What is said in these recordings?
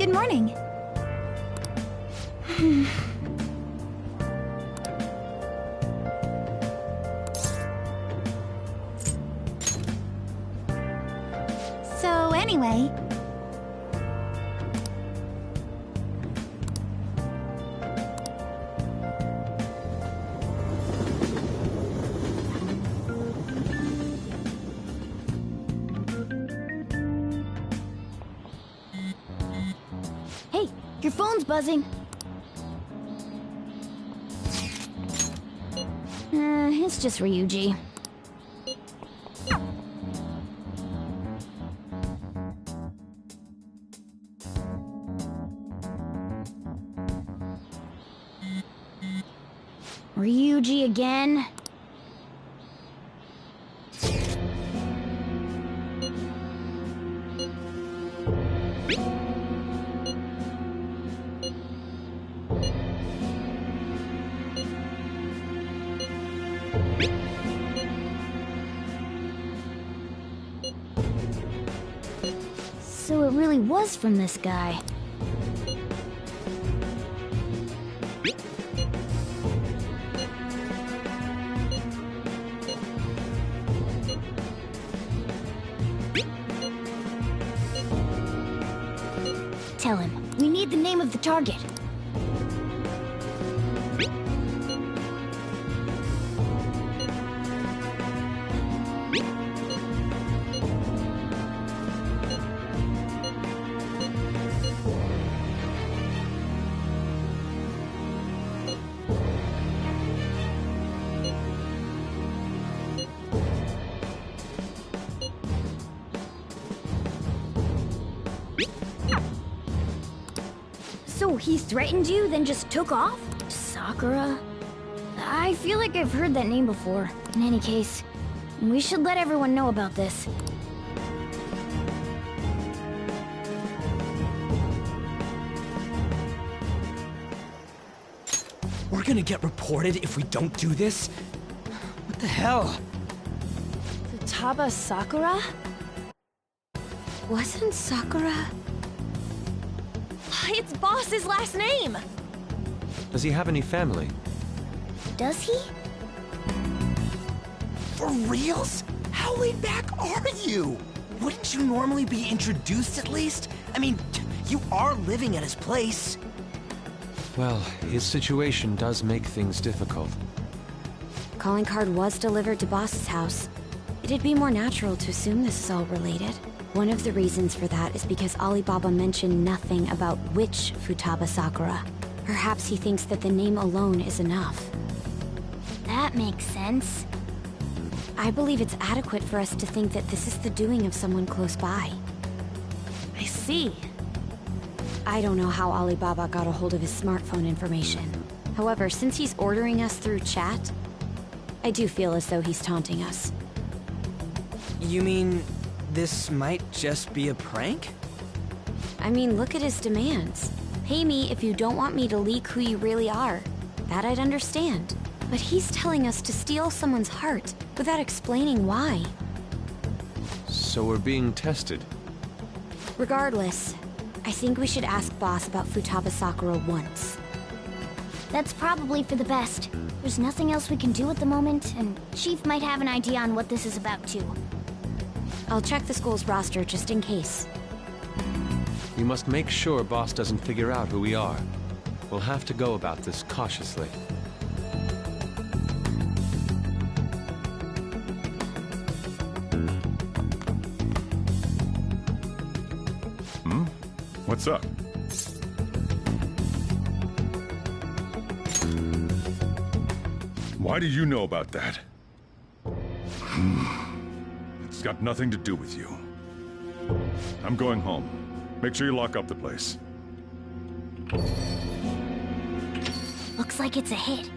Good morning. So, anyway... Hey, your phone's buzzing. It's just Ryuji. Ryuji again? So it really was from this guy. Tell him, we need the name of the target. So he threatened you, then just took off? Sakura? I feel like I've heard that name before. In any case, we should let everyone know about this. We're gonna get reported if we don't do this? What the hell? Futaba Sakura? Wasn't Sakura... It's Boss's last name! Does he have any family? Does he? For reals? How laid back are you? Wouldn't you normally be introduced at least? I mean, you are living at his place. Well, his situation does make things difficult. Calling card was delivered to Boss's house. It'd be more natural to assume this is all related. One of the reasons for that is because Alibaba mentioned nothing about which Futaba Sakura. Perhaps he thinks that the name alone is enough. That makes sense. I believe it's adequate for us to think that this is the doing of someone close by. I see. I don't know how Alibaba got a hold of his smartphone information. However, since he's ordering us through chat, I do feel as though he's taunting us. You mean this might just be a prank? I mean, look at his demands. Pay me if you don't want me to leak who you really are. That I'd understand. But he's telling us to steal someone's heart without explaining why. So we're being tested. Regardless, I think we should ask Boss about Futaba Sakura once. That's probably for the best. There's nothing else we can do at the moment, and Chief might have an idea on what this is about too. I'll check the school's roster just in case. We must make sure Boss doesn't figure out who we are. We'll have to go about this cautiously. What's up? Why do you know about that? It's got nothing to do with you. I'm going home. Make sure you lock up the place. Looks like it's a hit.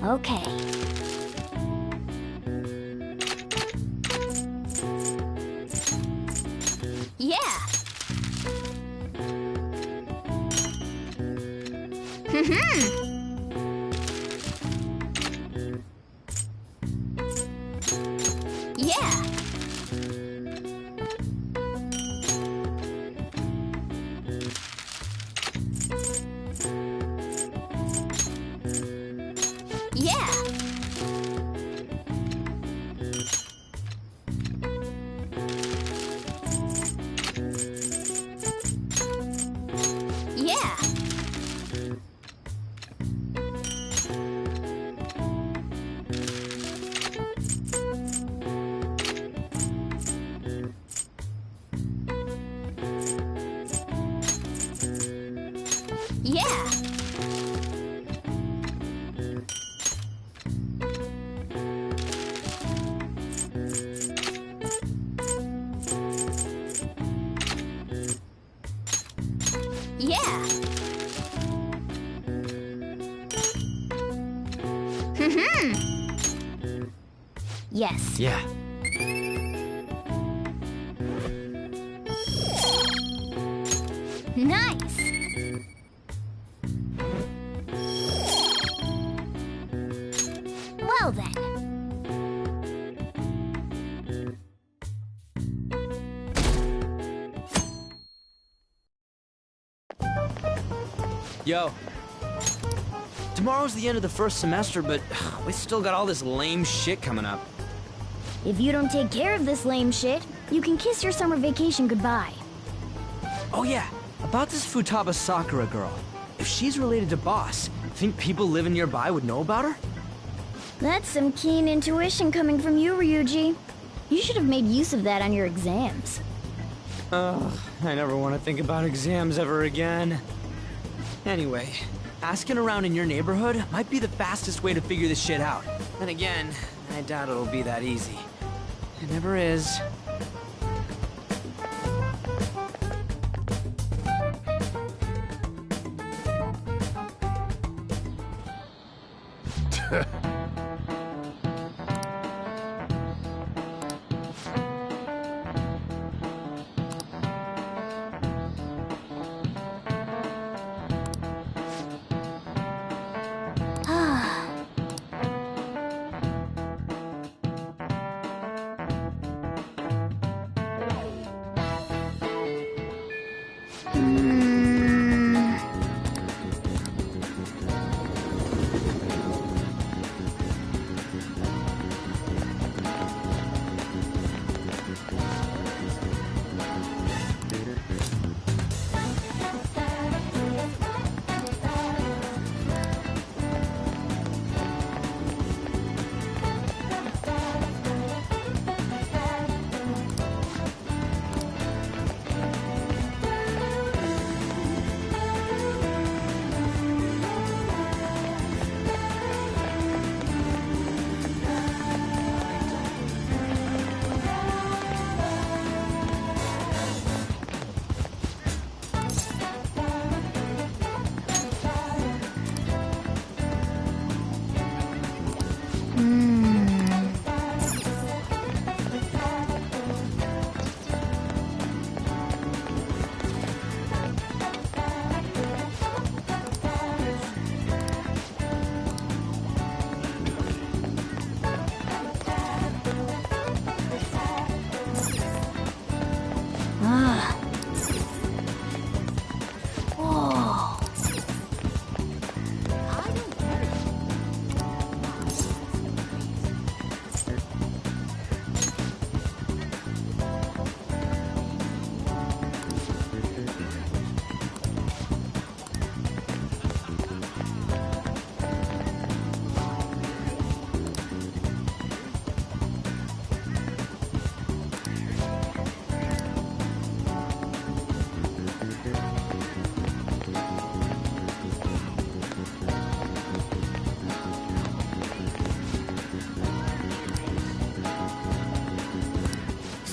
Okay. Yeah. Yeah. Yeah. Yeah. Yeah. Yeah. Yes. Yeah. Nice. Well then. Yo. Tomorrow's the end of the first semester, but we still got all this lame shit coming up. If you don't take care of this lame shit, you can kiss your summer vacation goodbye. Oh yeah, about this Futaba Sakura girl. If she's related to Boss, think people living nearby would know about her? That's some keen intuition coming from you, Ryuji. You should have made use of that on your exams. Ugh, I never want to think about exams ever again. Anyway, asking around in your neighborhood might be the fastest way to figure this shit out. Then again, I doubt it'll be that easy. It never is.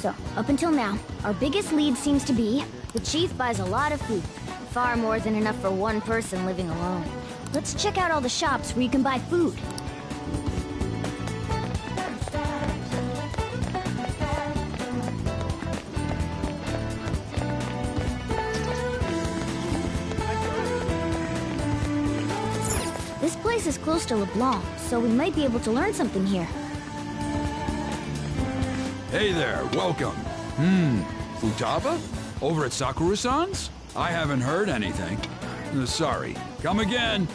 So, up until now, our biggest lead seems to be the chief buys a lot of food. Far more than enough for one person living alone. Let's check out all the shops where you can buy food. This place is close to LeBlanc, so we might be able to learn something here. Hey there, welcome. Futaba? Over at Sakura-san's? I haven't heard anything. Sorry. Come again.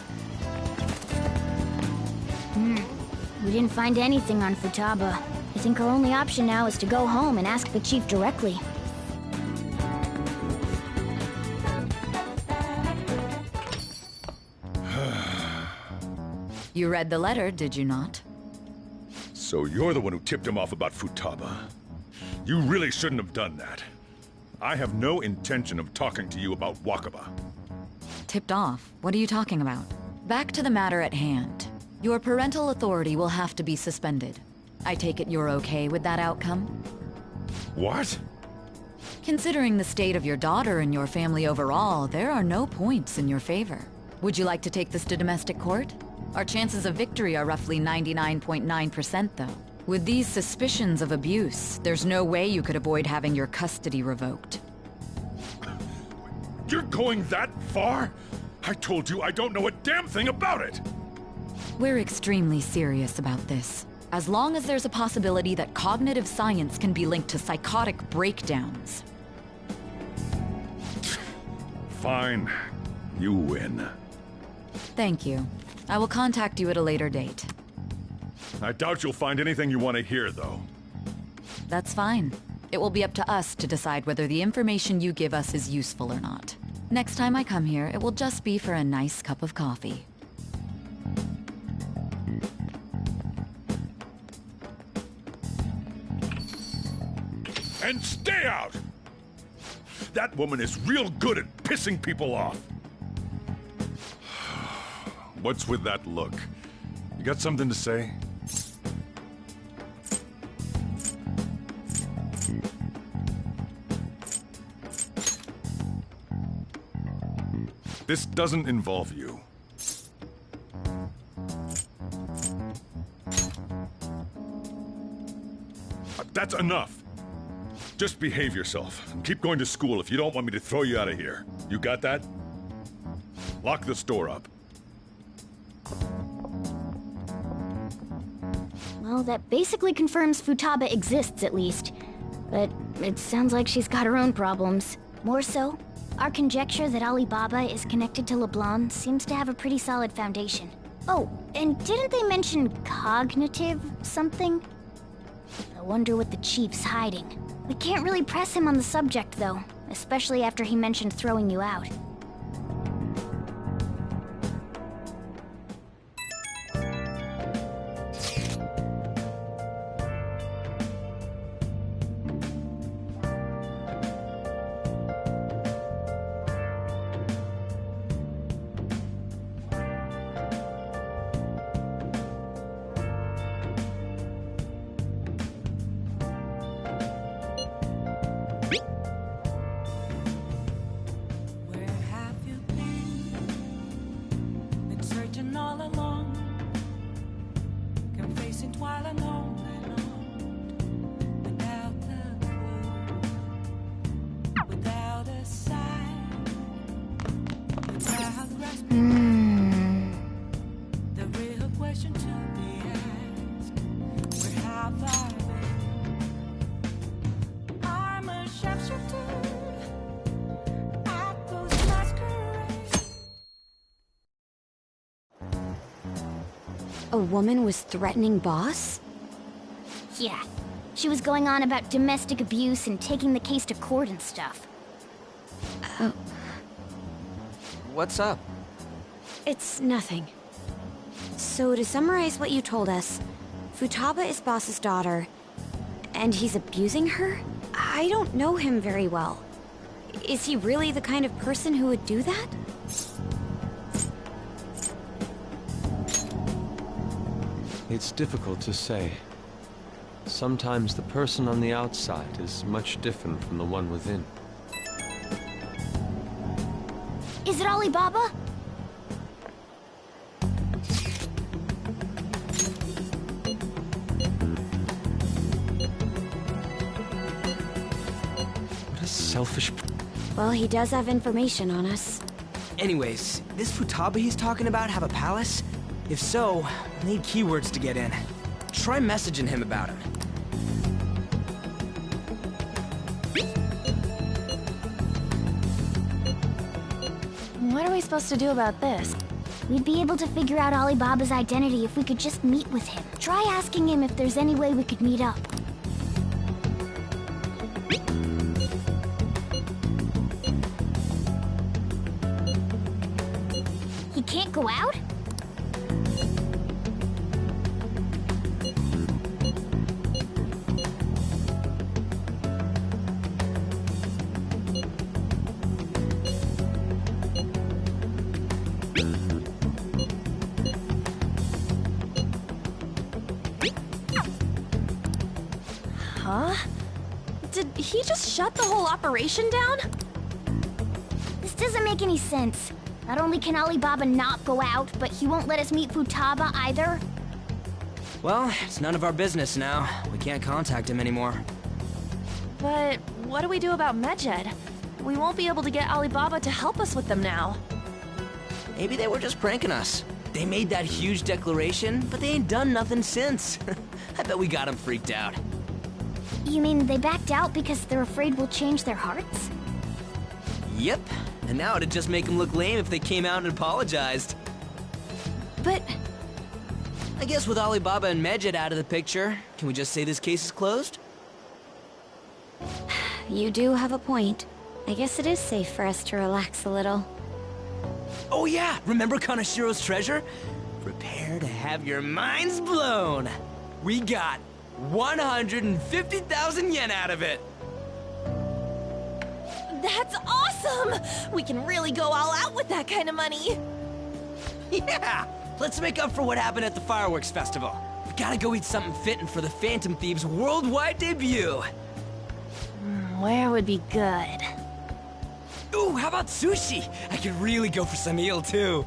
We didn't find anything on Futaba. I think our only option now is to go home and ask the chief directly. You read the letter, did you not? So you're the one who tipped him off about Futaba. You really shouldn't have done that. I have no intention of talking to you about Wakaba. Tipped off? What are you talking about? Back to the matter at hand. Your parental authority will have to be suspended. I take it you're okay with that outcome? What? Considering the state of your daughter and your family overall, there are no points in your favor. Would you like to take this to domestic court? Our chances of victory are roughly 99.9%, though. With these suspicions of abuse, there's no way you could avoid having your custody revoked. You're going that far? I told you I don't know a damn thing about it! We're extremely serious about this. As long as there's a possibility that cognitive science can be linked to psychotic breakdowns. Fine. You win. Thank you. I will contact you at a later date. I doubt you'll find anything you want to hear, though. That's fine. It will be up to us to decide whether the information you give us is useful or not. Next time I come here, it will just be for a nice cup of coffee. And stay out! That woman is real good at pissing people off. What's with that look? You got something to say? This doesn't involve you. That's enough. Just behave yourself and keep going to school if you don't want me to throw you out of here. You got that? Lock this door up. Well, that basically confirms Futaba exists, at least. But it sounds like she's got her own problems. More so, our conjecture that Alibaba is connected to LeBlanc seems to have a pretty solid foundation. Oh, and didn't they mention cognitive something? I wonder what the chief's hiding. We can't really press him on the subject, though, especially after he mentioned throwing you out. A woman was threatening Boss? Yeah. She was going on about domestic abuse and taking the case to court and stuff. What's up? It's nothing. So to summarize what you told us, Futaba is Boss's daughter, and he's abusing her? I don't know him very well. Is he really the kind of person who would do that? It's difficult to say. Sometimes the person on the outside is much different from the one within. Is it Alibaba? What a selfish... Well, he does have information on us. Anyways, this Futaba he's talking about have a palace? If so, we'll need keywords to get in. Try messaging him about him. What are we supposed to do about this? We'd be able to figure out Alibaba's identity if we could just meet with him. Try asking him if there's any way we could meet up. He can't go out? Huh? Did he just shut the whole operation down? This doesn't make any sense. Not only can Alibaba not go out, but he won't let us meet Futaba either. Well, it's none of our business now. We can't contact him anymore. But what do we do about Medjed? We won't be able to get Alibaba to help us with them now. Maybe they were just pranking us. They made that huge declaration, but they ain't done nothing since. I bet we got them freaked out. You mean they backed out because they're afraid we'll change their hearts? Yep. And now it'd just make them look lame if they came out and apologized. But I guess with Alibaba and Medjed out of the picture, can we just say this case is closed? You do have a point. I guess it is safe for us to relax a little. Oh yeah, remember Kanashiro's treasure? Prepare to have your minds blown. We got 150,000 yen out of it. that's awesome! We can really go all out with that kind of money. Yeah! Let's make up for what happened at the fireworks festival. We gotta go eat something fitting for the Phantom Thieves' worldwide debut. Where would be good? Ooh, how about sushi? I could really go for some eel, too.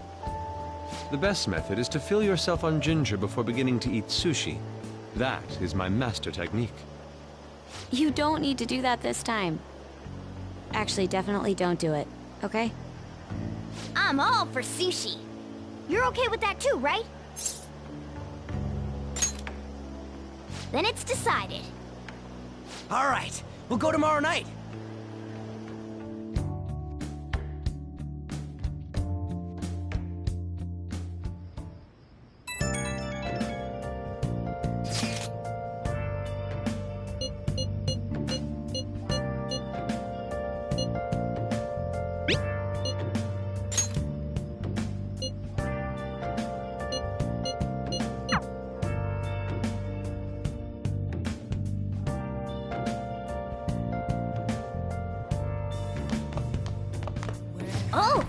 The best method is to fill yourself on ginger before beginning to eat sushi. That is my master technique. You don't need to do that this time. Actually, definitely don't do it, okay? I'm all for sushi. You're okay with that too, right? Then it's decided. All right, we'll go tomorrow night. Oh!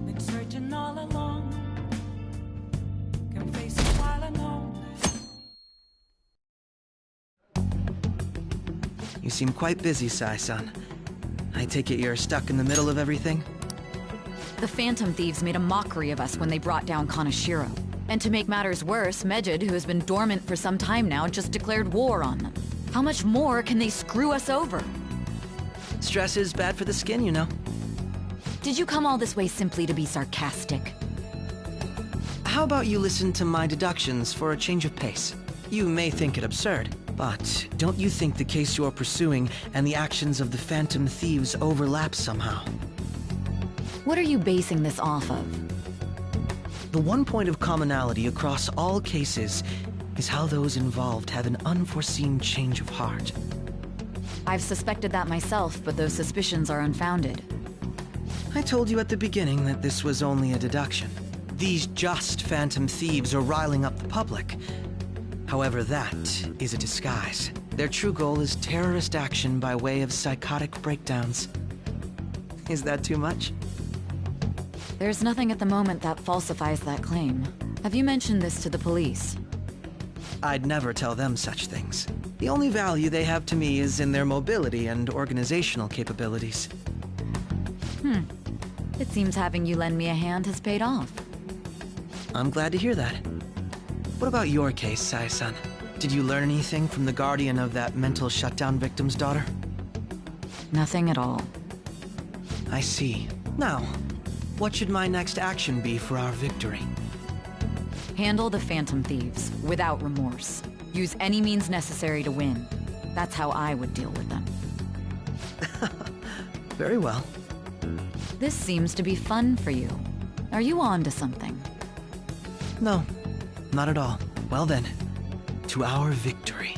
Been searching all along. Can face it while alone. You seem quite busy, Sai-san. I take it you're stuck in the middle of everything? The Phantom Thieves made a mockery of us when they brought down Kanashiro. And to make matters worse, Medjed, who has been dormant for some time now, just declared war on them. How much more can they screw us over? Stress is bad for the skin, you know. Did you come all this way simply to be sarcastic? How about you listen to my deductions for a change of pace? You may think it absurd, but don't you think the case you're pursuing and the actions of the Phantom Thieves overlap somehow? What are you basing this off of? The one point of commonality across all cases is how those involved have an unforeseen change of heart. I've suspected that myself, but those suspicions are unfounded. I told you at the beginning that this was only a deduction. These just Phantom Thieves are riling up the public. However, that is a disguise. Their true goal is terrorist action by way of psychotic breakdowns. Is that too much? There's nothing at the moment that falsifies that claim. Have you mentioned this to the police? I'd never tell them such things. The only value they have to me is in their mobility and organizational capabilities. It seems having you lend me a hand has paid off. I'm glad to hear that. What about your case, Sai-san? Did you learn anything from the guardian of that mental shutdown victim's daughter? Nothing at all. I see. Now, What should my next action be for our victory? Handle the Phantom Thieves without remorse. Use any means necessary to win. That's how I would deal with them. Very well. This seems to be fun for you. Are you on to something? No, not at all. Well then, to our victory.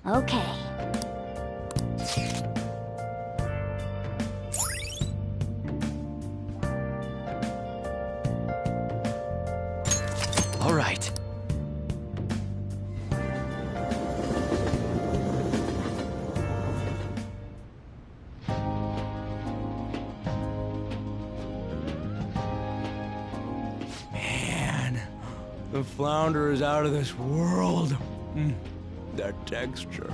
Okay. All right. Man, the flounder is out of this world. That texture.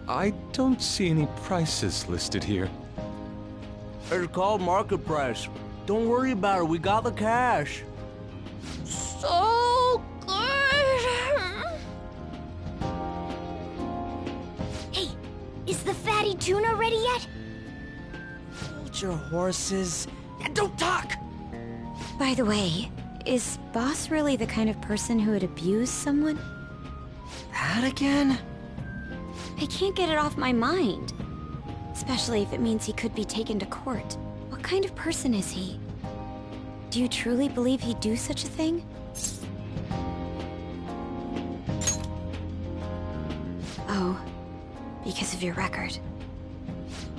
I don't see any prices listed here. It's called market price. Don't worry about it, we got the cash. So good! Hey, is the fatty tuna ready yet? Hold your horses and don't talk! By the way, is Boss really the kind of person who would abuse someone? That again? I can't get it off my mind. Especially if it means he could be taken to court. What kind of person is he? Do you truly believe he'd do such a thing? Oh, because of your record.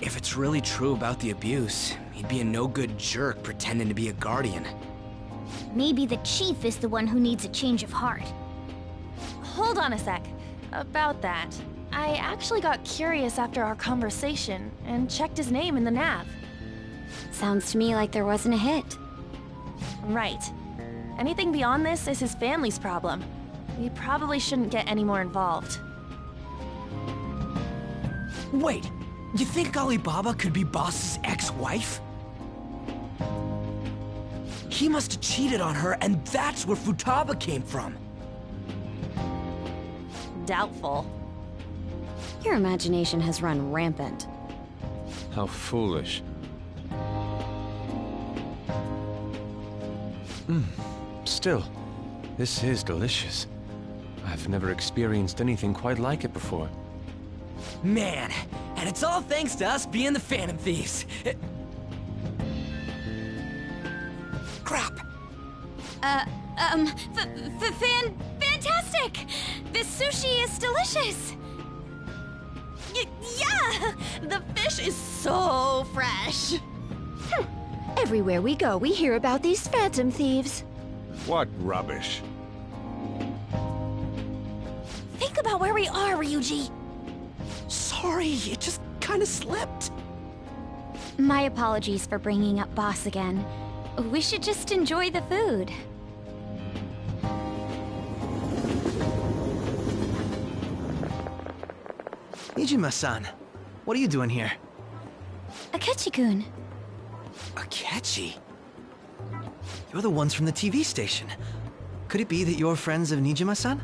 If it's really true about the abuse, he'd be a no-good jerk pretending to be a guardian. Maybe the chief is the one who needs a change of heart. Hold on a sec. About that, I actually got curious after our conversation and checked his name in the nav. Sounds to me like there wasn't a hit. Right. Anything beyond this is his family's problem. We probably shouldn't get any more involved. Wait, you think Alibaba could be Boss's ex-wife? He must have cheated on her, and that's where Futaba came from. Doubtful. Your imagination has run rampant. How foolish. Still, this is delicious. I've never experienced anything quite like it before. Man, and it's all thanks to us being the Phantom Thieves. Crap. Fantastic! This sushi is delicious! Yeah! The fish is so fresh! Everywhere we go, we hear about these Phantom Thieves. What rubbish. Think about where we are, Ryuji! Sorry, it just kind of slipped. My apologies for bringing up Boss again. We should just enjoy the food. Nijima-san, what are you doing here? Akechi-kun. Akechi? You're the ones from the TV station. Could it be that you're friends of Nijima-san?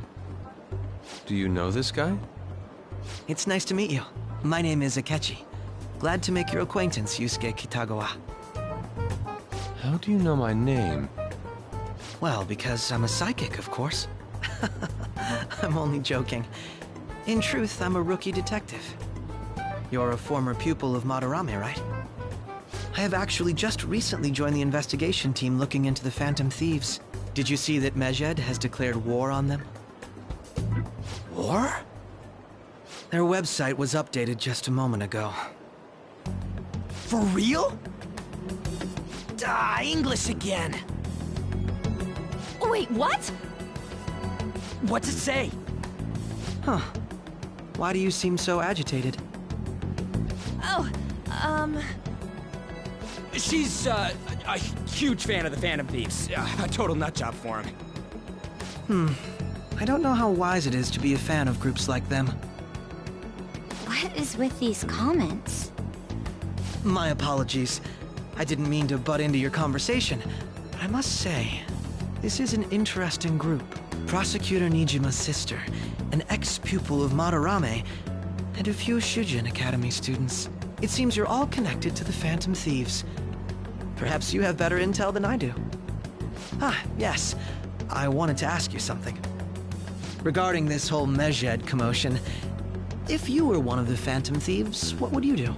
Do you know this guy? It's nice to meet you. My name is Akechi. Glad to make your acquaintance, Yusuke Kitagawa. How do you know my name? Well, because I'm a psychic, of course. I'm only joking. In truth, I'm a rookie detective. You're a former pupil of Madarame, right? I have actually just recently joined the investigation team looking into the Phantom Thieves. Did you see that Medjed has declared war on them? War? Their website was updated just a moment ago. For real? English again. Wait, what? What's it say? Huh. Why do you seem so agitated? Oh, She's, a huge fan of the Phantom Thieves. A total nutjob for him. I don't know how wise it is to be a fan of groups like them. What is with these comments? My apologies. I didn't mean to butt into your conversation, but I must say, this is an interesting group. Prosecutor Nijima's sister an ex-pupil of Madarame, and a few Shujin Academy students. It seems you're all connected to the Phantom Thieves. Perhaps you have better intel than I do. Ah, yes. I wanted to ask you something. Regarding this whole Medjed commotion, if you were one of the Phantom Thieves, what would you do?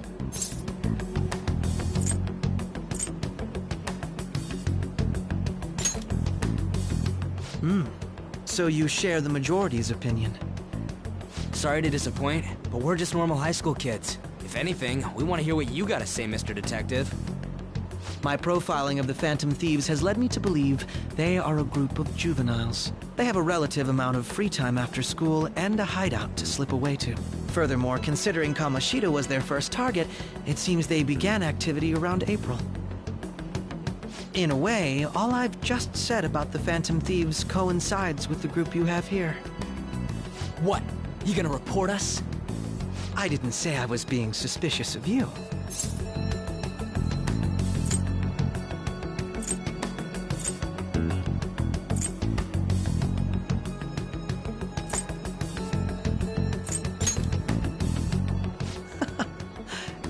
So you share the majority's opinion. Sorry to disappoint, but we're just normal high school kids. If anything, we want to hear what you gotta say, Mr. Detective. My profiling of the Phantom Thieves has led me to believe they are a group of juveniles. They have a relative amount of free time after school and a hideout to slip away to. Furthermore, considering Kamoshida was their first target, it seems they began activity around April. In a way, all I've just said about the Phantom Thieves coincides with the group you have here. What? You gonna report us? I didn't say I was being suspicious of you.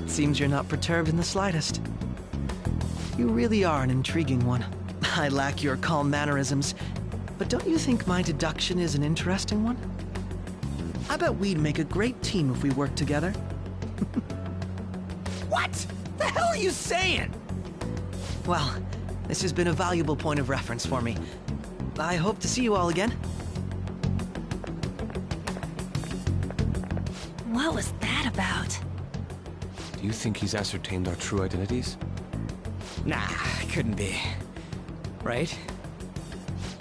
It seems you're not perturbed in the slightest. You really are an intriguing one. I lack your calm mannerisms, but don't you think my deduction is an interesting one? I bet we'd make a great team if we worked together. What? The hell are you saying? Well, this has been a valuable point of reference for me. I hope to see you all again. What was that about? Do you think he's ascertained our true identities? Nah, couldn't be. Right?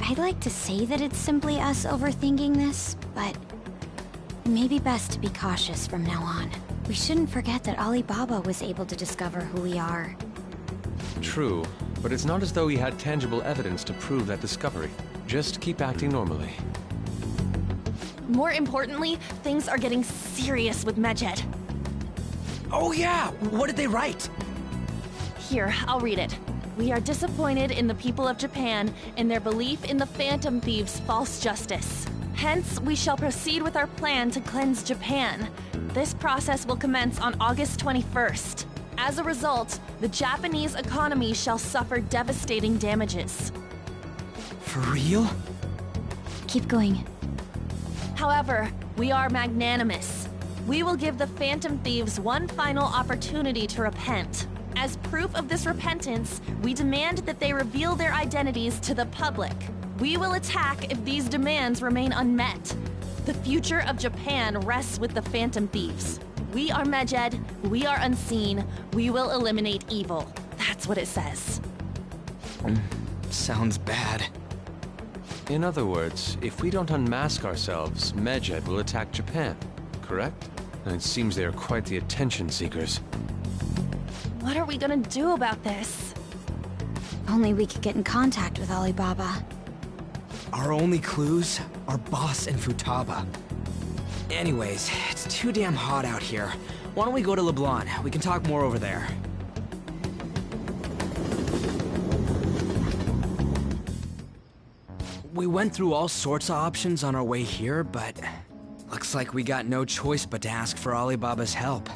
I'd like to say that it's simply us overthinking this, but it may be best to be cautious from now on. We shouldn't forget that Alibaba was able to discover who we are. True, but it's not as though he had tangible evidence to prove that discovery. Just keep acting normally. More importantly, things are getting serious with Medjed. Oh yeah! What did they write? Here, I'll read it. We are disappointed in the people of Japan in their belief in the Phantom Thieves' false justice. Hence, we shall proceed with our plan to cleanse Japan. This process will commence on August 21st. As a result, the Japanese economy shall suffer devastating damages. For real? Keep going. However, we are magnanimous. We will give the Phantom Thieves one final opportunity to repent. As proof of this repentance, we demand that they reveal their identities to the public. We will attack if these demands remain unmet. The future of Japan rests with the Phantom Thieves. We are Medjed, we are unseen, we will eliminate evil. That's what it says. Sounds bad. In other words, if we don't unmask ourselves, Medjed will attack Japan, correct? And it seems they are quite the attention seekers. What are we gonna do about this? Only we could get in contact with Alibaba. Our only clues are Boss and Futaba. Anyways, it's too damn hot out here. Why don't we go to LeBlanc? We can talk more over there. We went through all sorts of options on our way here, but looks like we got no choice but to ask for Alibaba's help.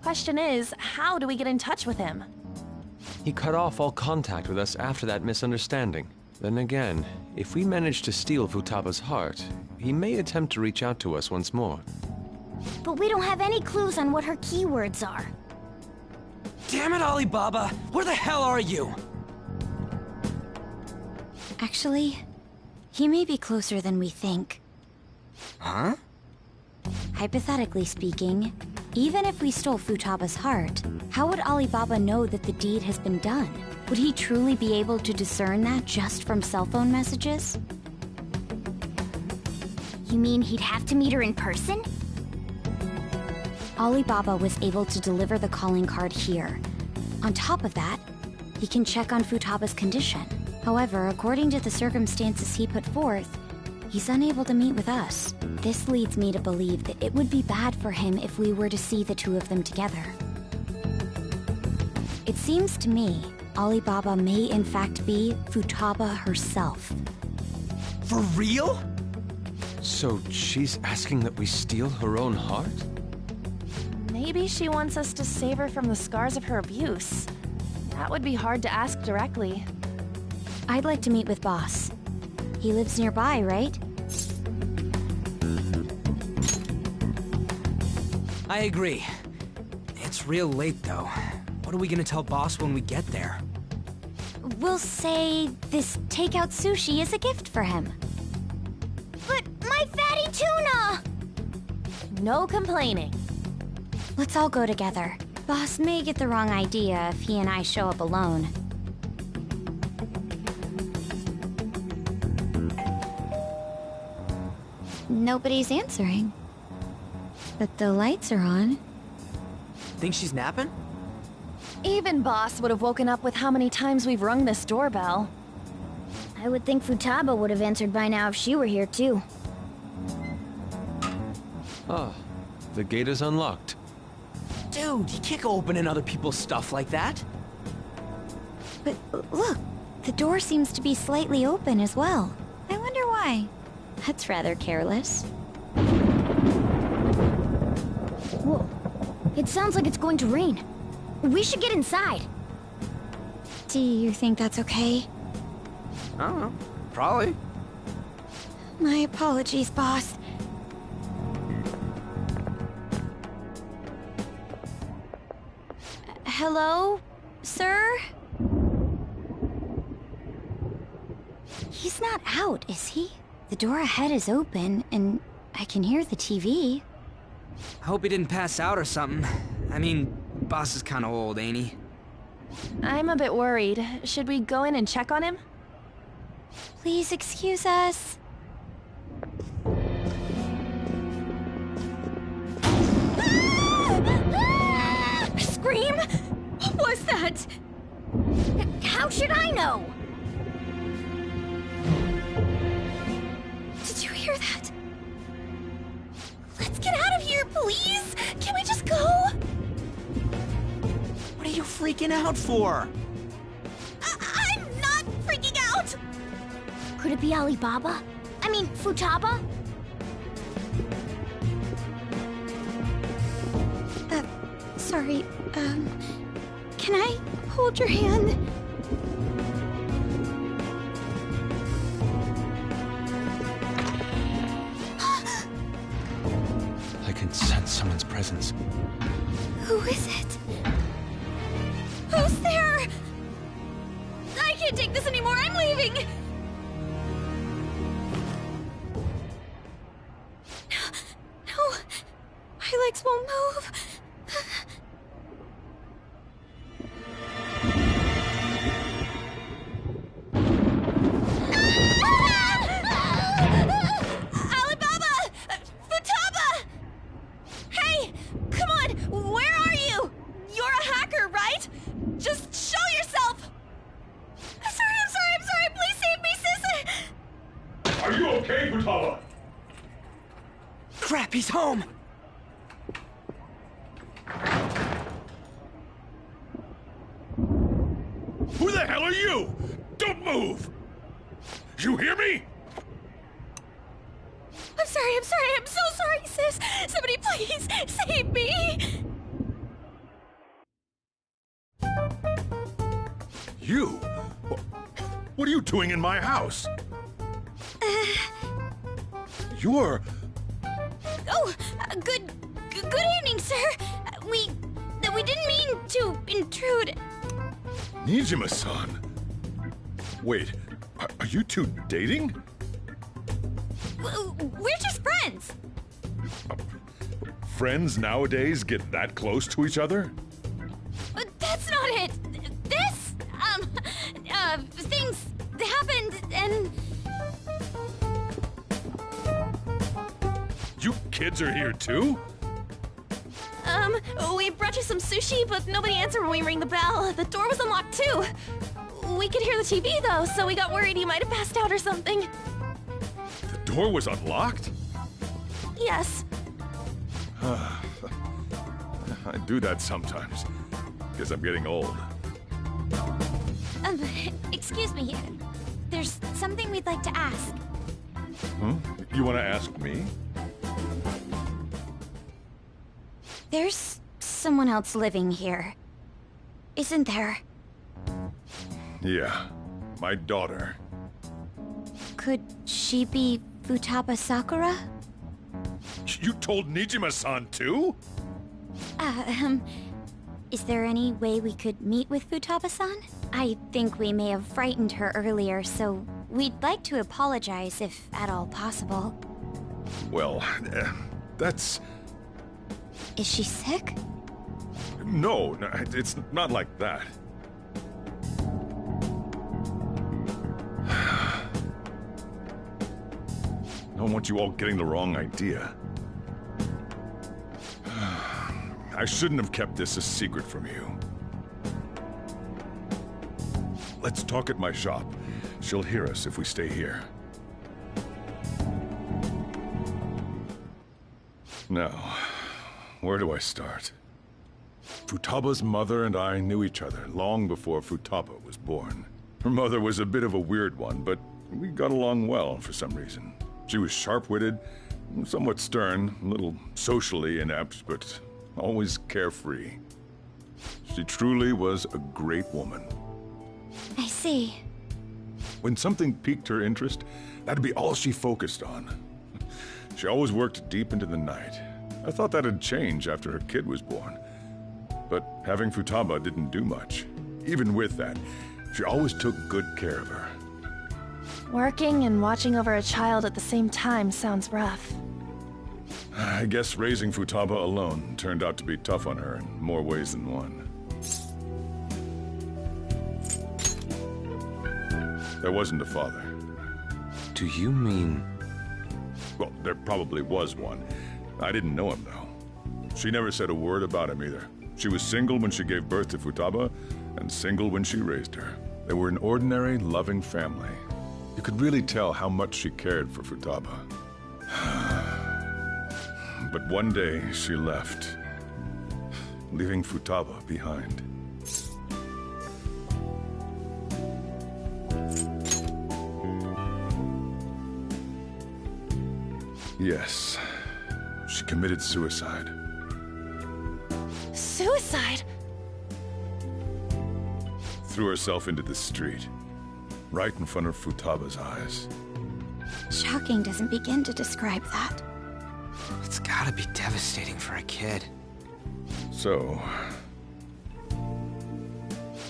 Question is, how do we get in touch with him? He cut off all contact with us after that misunderstanding. Then again, if we manage to steal Futaba's heart, he may attempt to reach out to us once more. But we don't have any clues on what her keywords are. Damn it, Alibaba! Where the hell are you? Actually, he may be closer than we think. Huh? Hypothetically speaking, even if we stole Futaba's heart, how would Alibaba know that the deed has been done? Would he truly be able to discern that just from cell phone messages? You mean he'd have to meet her in person? Alibaba was able to deliver the calling card here. On top of that, he can check on Futaba's condition. However, according to the circumstances he put forth, he's unable to meet with us. This leads me to believe that it would be bad for him if we were to see the two of them together. It seems to me Alibaba may in fact be Futaba herself. For real? So she's asking that we steal her own heart? Maybe she wants us to save her from the scars of her abuse. That would be hard to ask directly. I'd like to meet with Boss. He lives nearby, right? I agree. It's real late, though. What are we gonna tell Boss when we get there? We'll say this takeout sushi is a gift for him. But my fatty tuna! No complaining. Let's all go together. Boss may get the wrong idea if he and I show up alone. Nobody's answering. But the lights are on. Think she's napping? Even Boss would have woken up with how many times we've rung this doorbell. I would think Futaba would have answered by now if she were here too. Ah, the gate is unlocked. Dude, you can't go opening other people's stuff like that. But look, the door seems to be slightly open as well. I wonder why. That's rather careless. Whoa. It sounds like it's going to rain. We should get inside. Do you think that's okay? I don't know. Probably. My apologies, Boss. Hello, sir? He's not out, is he? The door ahead is open, and I can hear the TV. I hope he didn't pass out or something. I mean, Boss is kinda old, ain't he? I'm a bit worried. Should we go in and check on him? Please excuse us. Scream? What was that? How should I know? Did you hear that? Let's get out of here, please! Can we just go? What are you freaking out for? I'm not freaking out! Could it be Alibaba? I mean, Futaba? Sorry, can I hold your hand? I can sense someone's presence. Who is it? Who's there? I can't take this anymore, I'm leaving! No, my legs won't move. Alibaba! Futaba! Hey! Come on! Where are you? You're a hacker, right? Just show yourself! I'm sorry! Please save me, sis! Are you okay, Futaba? Crap, he's home! Who the hell are you? Don't move! You hear me? I'm so sorry, sis! Somebody please save me! You? What are you doing in my house? You're... Oh, good evening, sir. We didn't mean to intrude. Nijima-san. Wait, are you two dating? We're just friends. Friends nowadays get that close to each other? That's not it. This, things happened and... You kids are here too? We brought you some sushi, but nobody answered when we rang the bell. The door was unlocked too. We could hear the TV though, so we got worried he might have passed out or something. The door was unlocked? Yes. I do that sometimes. Guess I'm getting old. Excuse me. There's something we'd like to ask. Huh? You want to ask me? There's someone else living here. Isn't there? Yeah, my daughter. Could she be Futaba Sakura? You told Nijima-san too? Is there any way we could meet with Futaba-san? I think we may have frightened her earlier, so we'd like to apologize if at all possible. Well, that's... Is she sick? No, it's not like that. I don't want you all getting the wrong idea. I shouldn't have kept this a secret from you. Let's talk at my shop. She'll hear us if we stay here. Now, where do I start? Futaba's mother and I knew each other long before Futaba was born. Her mother was a bit of a weird one, but we got along well for some reason. She was sharp-witted, somewhat stern, a little socially inept, but always carefree. She truly was a great woman. I see. When something piqued her interest, that'd be all she focused on. She always worked deep into the night. I thought that'd change after her kid was born. But having Futaba didn't do much. Even with that, she always took good care of her. Working and watching over a child at the same time sounds rough. I guess raising Futaba alone turned out to be tough on her in more ways than one. There wasn't a father. Do you mean... Well, there probably was one. I didn't know him, though. She never said a word about him either. She was single when she gave birth to Futaba, and single when she raised her. They were an ordinary, loving family. You could really tell how much she cared for Futaba. But one day, she left, leaving Futaba behind. Yes, she committed suicide. Suicide? Threw herself into the street, right in front of Futaba's eyes. Shocking doesn't begin to describe that. It's gotta be devastating for a kid. So...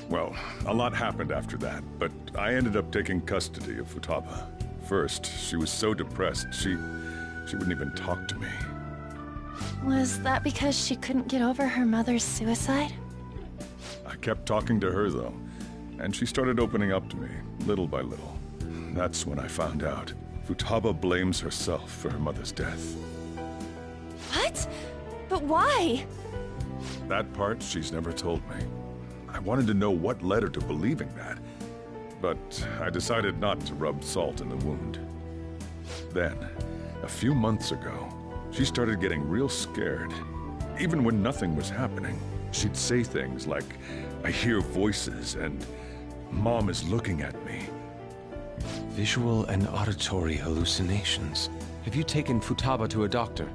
Well, a lot happened after that, but I ended up taking custody of Futaba. First, she was so depressed, she wouldn't even talk to me. Was that because she couldn't get over her mother's suicide? I kept talking to her, though, and she started opening up to me, little by little. That's when I found out. Futaba blames herself for her mother's death. What? But why? That part she's never told me. I wanted to know what led her to believing that, but I decided not to rub salt in the wound. Then, a few months ago, she started getting real scared. Even when nothing was happening, she'd say things like, "I hear voices," and "Mom is looking at me." Visual and auditory hallucinations. Have you taken Futaba to a doctor?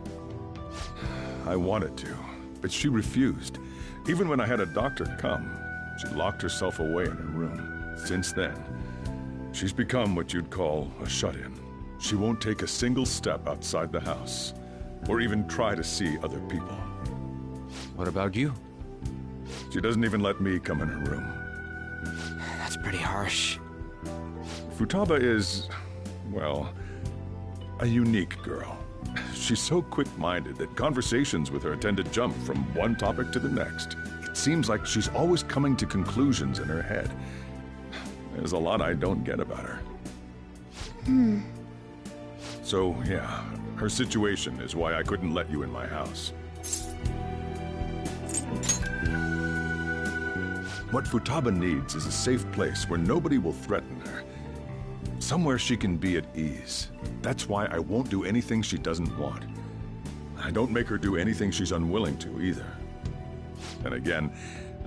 I wanted to, but she refused. Even when I had a doctor come, she locked herself away in her room. Since then, she's become what you'd call a shut-in. She won't take a single step outside the house, or even try to see other people. What about you? She doesn't even let me come in her room. That's pretty harsh. Futaba is, well, a unique girl. She's so quick-minded that conversations with her tend to jump from one topic to the next. It seems like she's always coming to conclusions in her head. There's a lot I don't get about her. So, yeah, her situation is why I couldn't let you in my house. What Futaba needs is a safe place where nobody will threaten her. Somewhere she can be at ease. That's why I won't do anything she doesn't want. I don't make her do anything she's unwilling to, either. And again,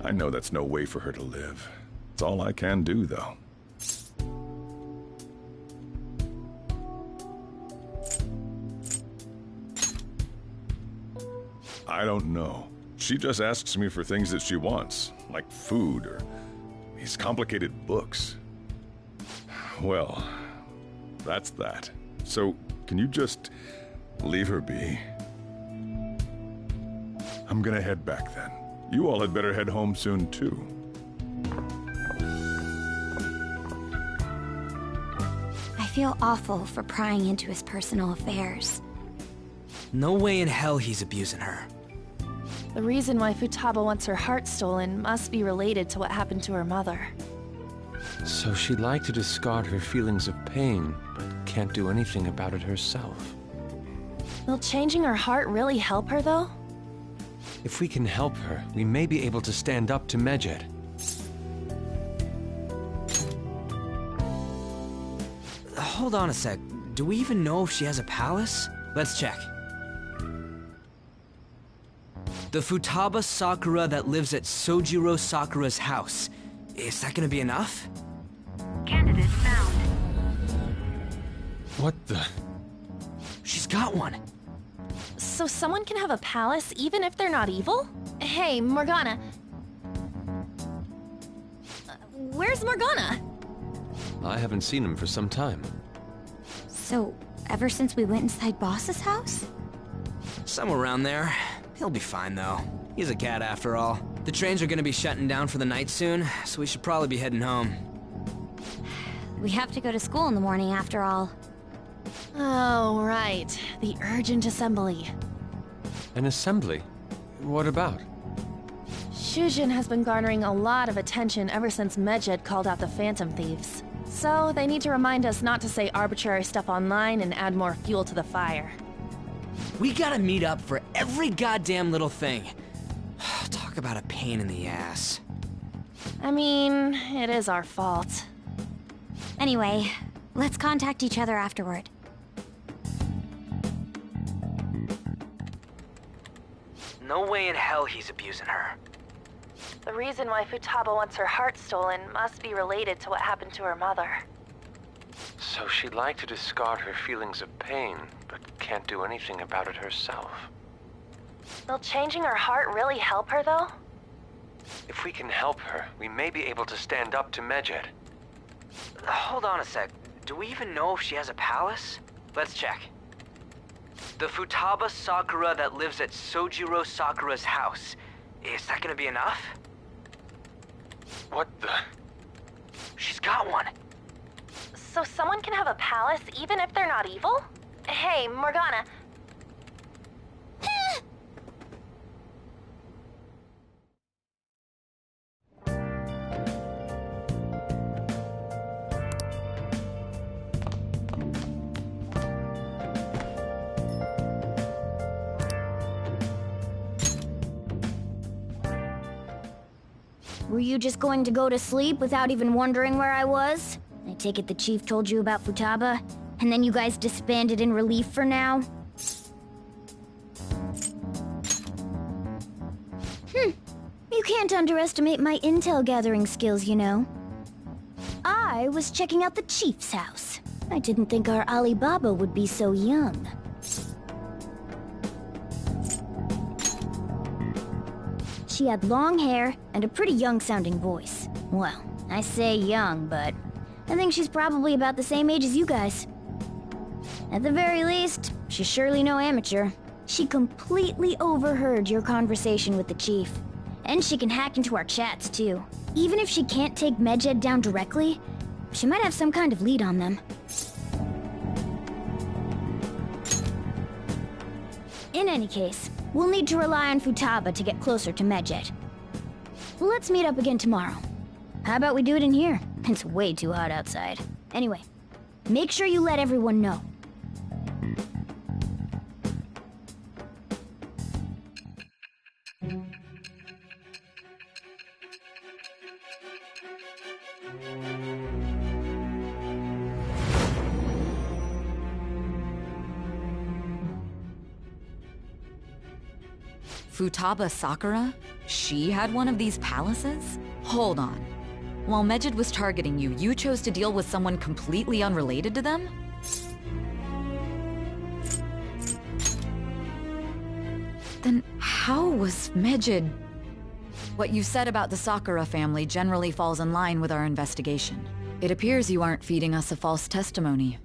I know that's no way for her to live. It's all I can do, though. I don't know. She just asks me for things that she wants, like food or these complicated books. Well, that's that. So, can you just leave her be? I'm gonna head back then. You all had better head home soon, too. I feel awful for prying into his personal affairs. No way in hell he's abusing her. The reason why Futaba wants her heart stolen must be related to what happened to her mother. So she'd like to discard her feelings of pain, but can't do anything about it herself. Will changing her heart really help her, though? If we can help her, we may be able to stand up to Medjed. Hold on a sec. Do we even know if she has a palace? Let's check. The Futaba Sakura that lives at Sojiro Sakura's house. Is that gonna be enough? Candidate found. What the? She's got one. So someone can have a palace even if they're not evil? Hey, Morgana. Where's Morgana? I haven't seen him for some time. So, ever since we went inside Boss's house? Somewhere around there. He'll be fine, though. He's a cat after all. The trains are gonna be shutting down for the night soon, so we should probably be heading home. We have to go to school in the morning after all. Oh, right. The urgent assembly. An assembly? What about? Shujin has been garnering a lot of attention ever since Medjed called out the Phantom Thieves. So they need to remind us not to say arbitrary stuff online and add more fuel to the fire. We gotta meet up for every goddamn little thing. Talk about a pain in the ass. I mean, it is our fault. Anyway, let's contact each other afterward. No way in hell he's abusing her. The reason why Futaba wants her heart stolen must be related to what happened to her mother. So she'd like to discard her feelings of pain, but can't do anything about it herself. Will changing her heart really help her, though? If we can help her, we may be able to stand up to Medjed. Hold on a sec. Do we even know if she has a palace? Let's check. The Futaba Sakura that lives at Sojiro Sakura's house. Is that gonna be enough? What the? She's got one. So someone can have a palace even if they're not evil? Hey, Morgana. Were you just going to go to sleep without even wondering where I was? I take it the chief told you about Futaba, and then you guys disbanded in relief for now? You can't underestimate my intel gathering skills, you know. I was checking out the chief's house. I didn't think our Alibaba would be so young. She had long hair and a pretty young-sounding voice. Well, I say young, but I think she's probably about the same age as you guys. At the very least, she's surely no amateur. She completely overheard your conversation with the chief. And she can hack into our chats, too. Even if she can't take Medjed down directly, she might have some kind of lead on them. In any case, we'll need to rely on Futaba to get closer to Medjed. Let's meet up again tomorrow. How about we do it in here? It's way too hot outside. Anyway, make sure you let everyone know. Futaba Sakura? She had one of these palaces? Hold on. While Medjed was targeting you, you chose to deal with someone completely unrelated to them? Then how was Medjed... What you said about the Sakura family generally falls in line with our investigation. It appears you aren't feeding us a false testimony.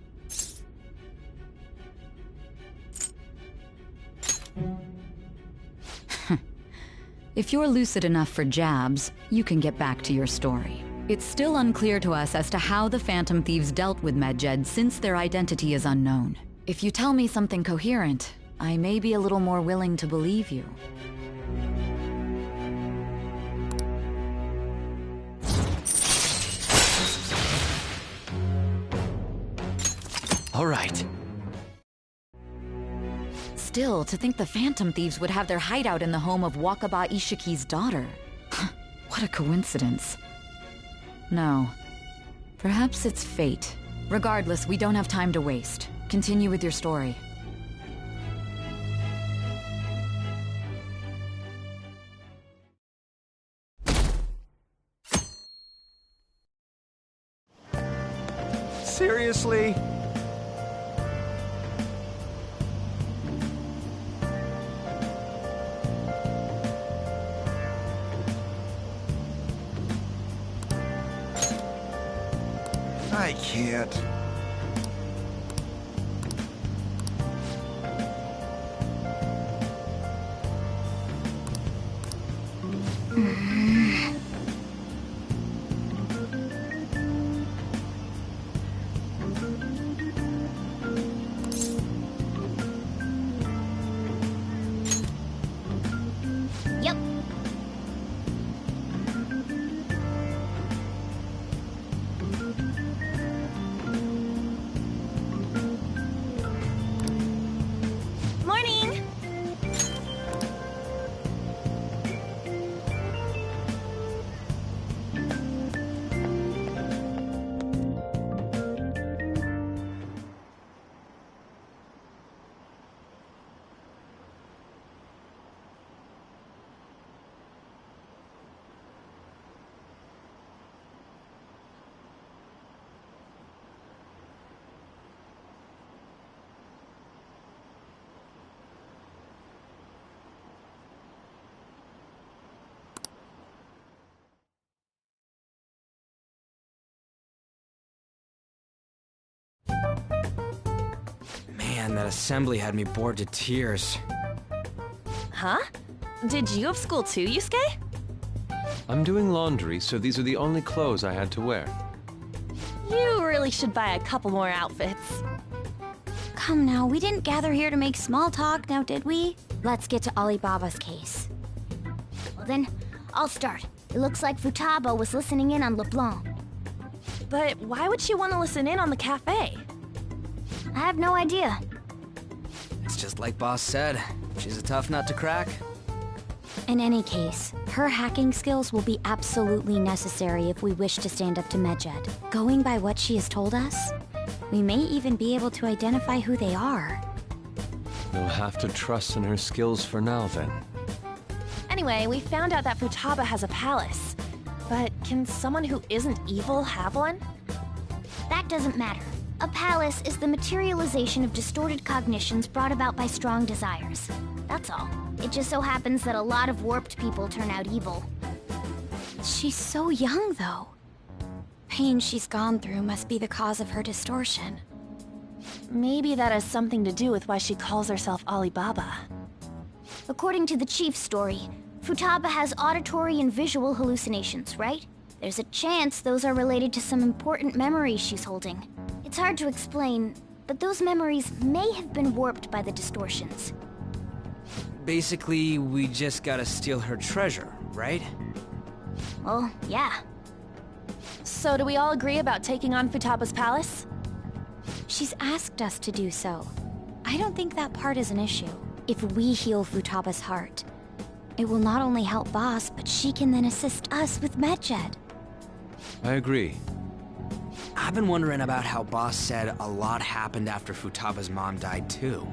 If you're lucid enough for jabs, you can get back to your story. It's still unclear to us as to how the Phantom Thieves dealt with Medjed since their identity is unknown. If you tell me something coherent, I may be a little more willing to believe you. All right. Still, to think the Phantom Thieves would have their hideout in the home of Wakaba Ishiki's daughter. What a coincidence. No. Perhaps it's fate. Regardless, we don't have time to waste. Continue with your story. Seriously? I can't. Yep. Morning! Man, that assembly had me bored to tears. Huh? Did you have school too, Yusuke? I'm doing laundry, so these are the only clothes I had to wear. You really should buy a couple more outfits. Come now, we didn't gather here to make small talk, now did we? Let's get to Alibaba's case. Well then, I'll start. It looks like Futaba was listening in on LeBlanc. But why would she want to listen in on the cafe? I have no idea. It's just like Boss said. She's a tough nut to crack. In any case, her hacking skills will be absolutely necessary if we wish to stand up to Medjed. Going by what she has told us, we may even be able to identify who they are. We'll have to trust in her skills for now, then. Anyway, we found out that Futaba has a palace. But can someone who isn't evil have one? That doesn't matter. A palace is the materialization of distorted cognitions brought about by strong desires. That's all. It just so happens that a lot of warped people turn out evil. She's so young, though. Pain she's gone through must be the cause of her distortion. Maybe that has something to do with why she calls herself Alibaba. According to the chief's story, Futaba has auditory and visual hallucinations, right? There's a chance those are related to some important memories she's holding. It's hard to explain, but those memories may have been warped by the distortions. Basically, we just gotta steal her treasure, right? Well, yeah. So do we all agree about taking on Futaba's palace? She's asked us to do so. I don't think that part is an issue. If we heal Futaba's heart, it will not only help Boss, but she can then assist us with Medjed. I agree. I've been wondering about how Boss said a lot happened after Futaba's mom died, too.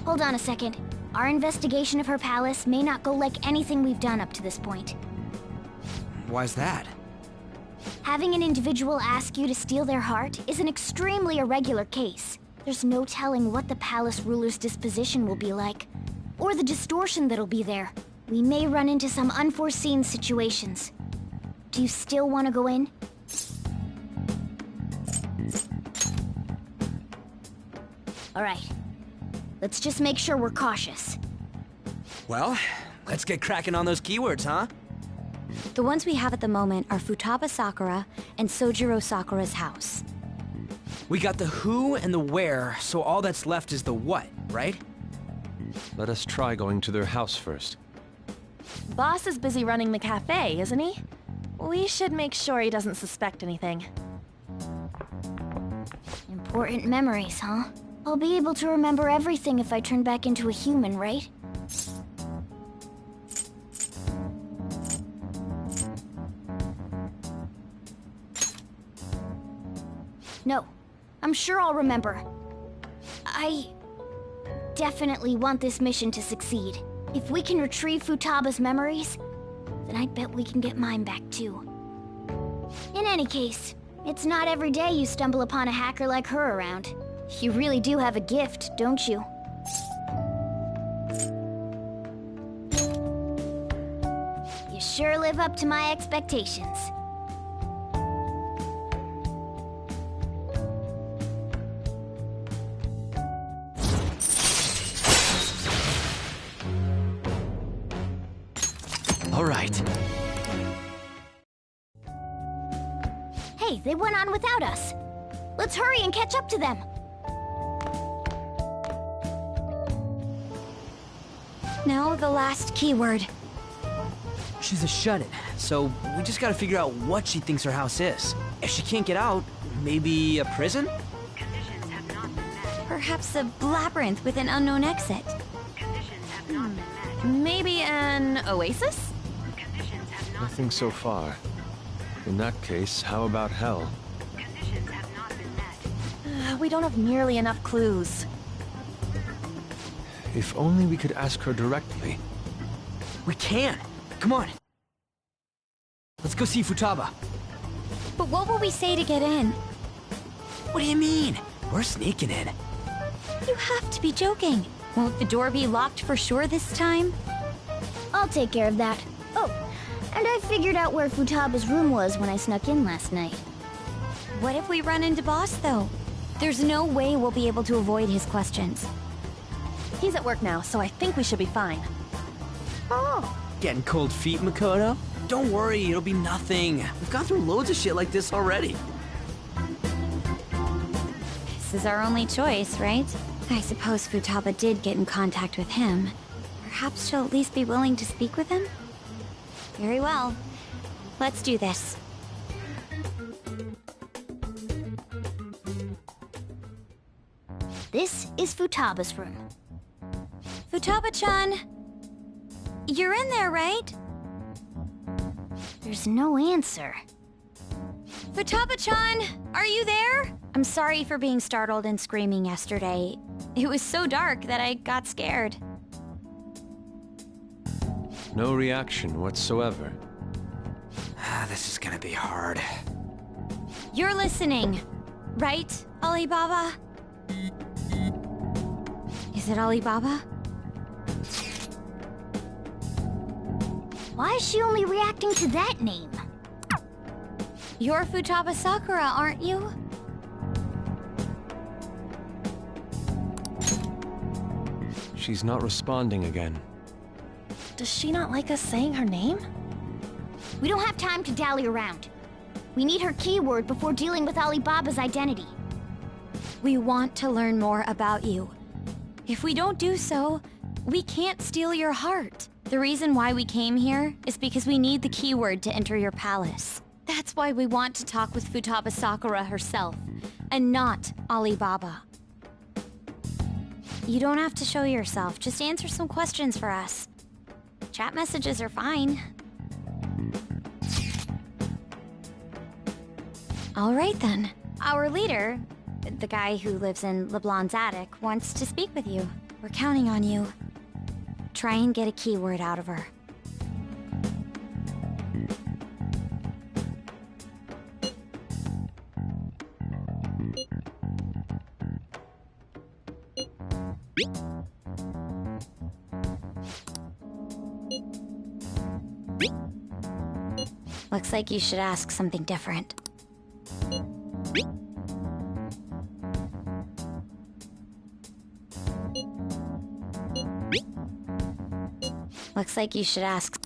Hold on a second. Our investigation of her palace may not go like anything we've done up to this point. Why's that? Having an individual ask you to steal their heart is an extremely irregular case. There's no telling what the palace ruler's disposition will be like. or the distortion that'll be there. We may run into some unforeseen situations. Do you still want to go in? Alright. Let's just make sure we're cautious. Well, let's get cracking on those keywords, huh? The ones we have at the moment are Futaba Sakura and Sojiro Sakura's house. We got the who and the where, so all that's left is the what, right? Let us try going to their house first. Boss is busy running the cafe, isn't he? We should make sure he doesn't suspect anything. Important memories, huh? I'll be able to remember everything if I turn back into a human, right? No, I'm sure I'll remember. I definitely want this mission to succeed. If we can retrieve Futaba's memories, then I bet we can get mine back too. In any case, it's not every day you stumble upon a hacker like her around. You really do have a gift, don't you? You sure live up to my expectations. All right. Hey, they went on without us. Let's hurry and catch up to them. Now the last keyword. She's a shut-in, so we just gotta figure out what she thinks her house is. If she can't get out, maybe a prison? Perhaps a labyrinth with an unknown exit. Maybe an oasis? Nothing so far. In that case, how about hell? We don't have nearly enough clues. If only we could ask her directly. We can! Come on! Let's go see Futaba. But what will we say to get in? What do you mean? We're sneaking in. You have to be joking. Won't the door be locked for sure this time? I'll take care of that. Oh, and I figured out where Futaba's room was when I snuck in last night. What if we run into Boss, though? There's no way we'll be able to avoid his questions. He's at work now, so I think we should be fine. Oh. Getting cold feet, Makoto? Don't worry, it'll be nothing. We've gone through loads of shit like this already. This is our only choice, right? I suppose Futaba did get in contact with him. Perhaps she'll at least be willing to speak with him? Very well. Let's do this. This is Futaba's room. Futaba-chan! You're in there, right? There's no answer. Futaba-chan! Are you there? I'm sorry for being startled and screaming yesterday. It was so dark that I got scared. No reaction whatsoever. This is gonna be hard. You're listening, right, Alibaba? Is it Alibaba? Why is she only reacting to that name? You're Futaba Sakura, aren't you? She's not responding again. Does she not like us saying her name? We don't have time to dally around. We need her keyword before dealing with Alibaba's identity. We want to learn more about you. If we don't do so, we can't steal your heart. The reason why we came here is because we need the keyword to enter your palace. That's why we want to talk with Futaba Sakura herself, and not Alibaba. You don't have to show yourself, just answer some questions for us. Chat messages are fine. All right then. Our leader, the guy who lives in LeBlanc's attic, wants to speak with you. We're counting on you. Try and get a keyword out of her. Looks like you should ask something different. Looks like you should ask...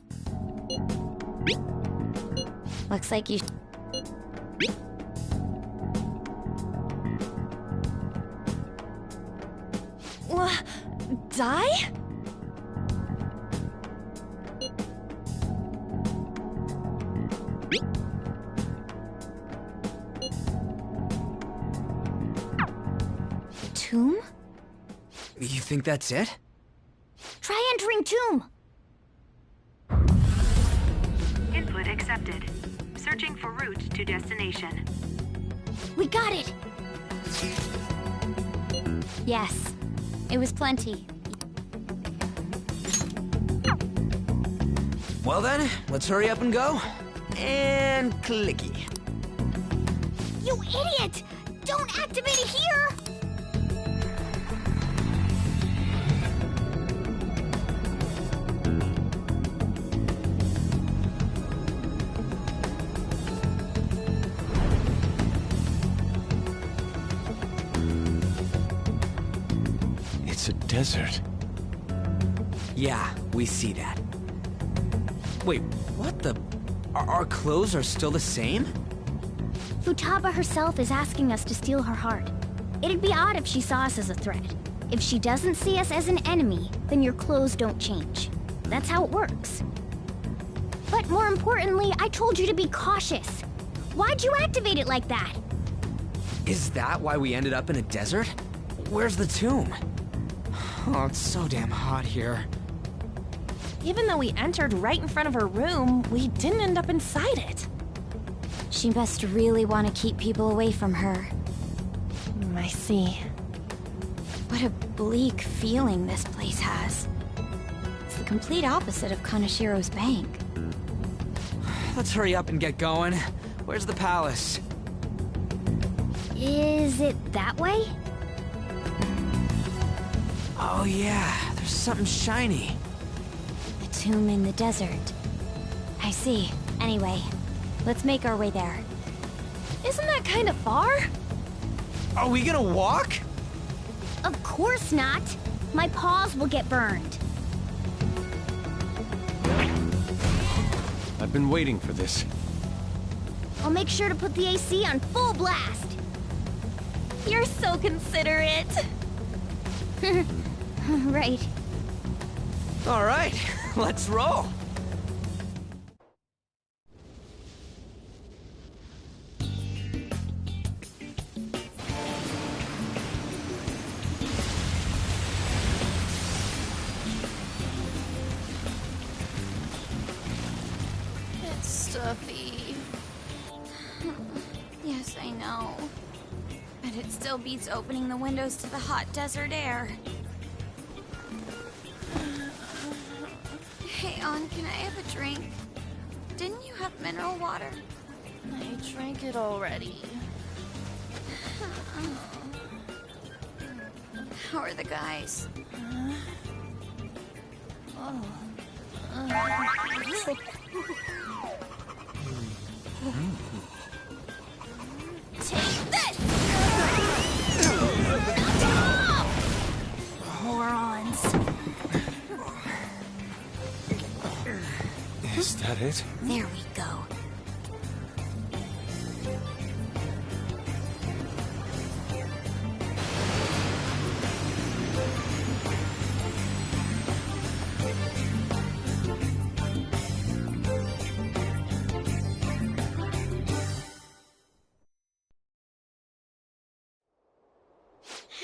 Looks like you... Die? Tomb? You think that's it? Try entering tomb. Input accepted. Searching for route to destination. We got it. Yes. It was plenty. Well then, let's hurry up and go. And clicky. You idiot! Don't activate it here! It's a desert. Yeah, we see that. Wait, what the... Our clothes are still the same? Futaba herself is asking us to steal her heart. It'd be odd if she saw us as a threat. If she doesn't see us as an enemy, then your clothes don't change. That's how it works. But more importantly, I told you to be cautious. Why'd you activate it like that? Is that why we ended up in a desert? Where's the tomb? Oh, it's so damn hot here. Even though we entered right in front of her room, we didn't end up inside it. She must really want to keep people away from her. I see. What a bleak feeling this place has. It's the complete opposite of Kanashiro's bank. Let's hurry up and get going. Where's the palace? Is it that way? Oh yeah, there's something shiny. The tomb in the desert. I see. Anyway, let's make our way there. Isn't that kind of far? Are we gonna walk? Of course not. My paws will get burned. I've been waiting for this. I'll make sure to put the AC on full blast. You're so considerate. Right. All right, let's roll. It's stuffy. Yes, I know. But it still beats opening the windows to the hot desert air. Hey, On, can I have a drink? Didn't you have mineral water? I drank it already. How are the guys? Take this! Morons. Is that it? There we go.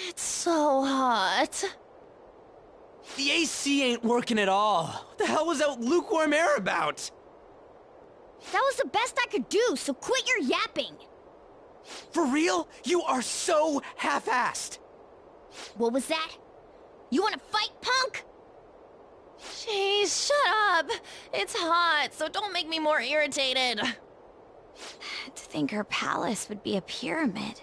It's so hot. The AC ain't working at all. What the hell was that lukewarm air about? That was the best I could do, so quit your yapping. For real? You are so half-assed. What was that? You want to fight, punk? Jeez, shut up. It's hot, so don't make me more irritated. To think her palace would be a pyramid.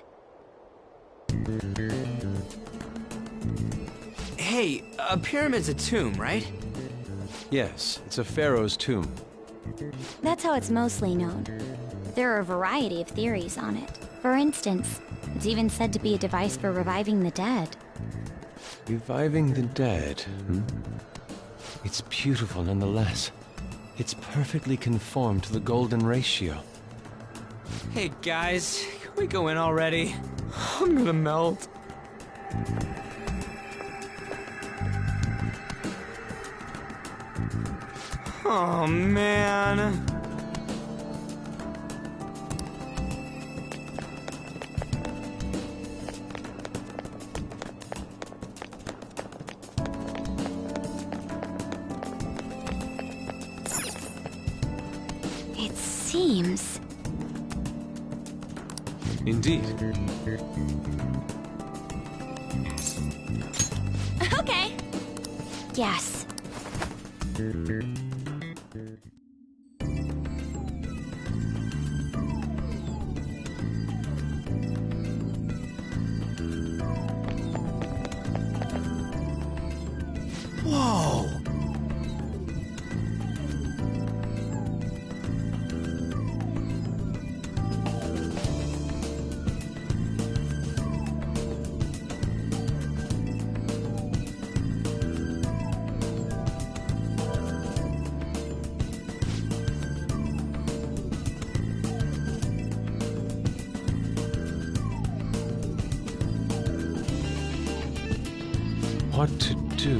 Hey, a pyramid's a tomb, right? Yes, it's a pharaoh's tomb. That's how it's mostly known. There are a variety of theories on it. For instance, it's even said to be a device for reviving the dead. Reviving the dead, hmm? It's beautiful nonetheless. It's perfectly conformed to the golden ratio. Hey guys, can we go in already? I'm gonna melt. Oh man. It seems... Indeed. Okay. Yes. Whoa! What to do?